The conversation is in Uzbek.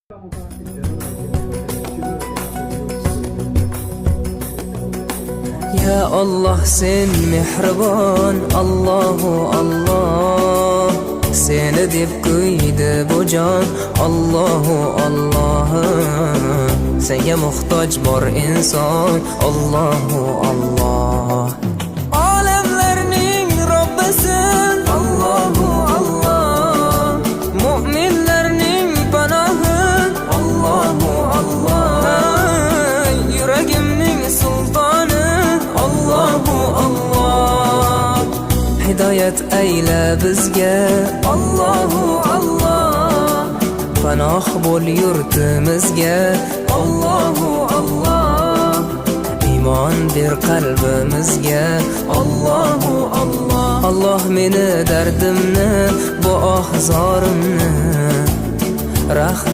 Ya Allah sen mehribon, Allahu Allah, seni deb kuydi bu jon, Allahu Allah. Senga muhtoj bor inson, Allahu Allah. Olamlarning Robbisin, Allahu Allah. Mu'minlarning panohi, Allahu Allah. Yuragimning sultoni, Allahu Allah. Hidoyat ayla bizga, Allahu Allah. Panoh bo'l yurtimizga, Allahu Allah. Iymon ber qalbimizga, Allahu Allah. Allah meni dardimni, bu ohzorimni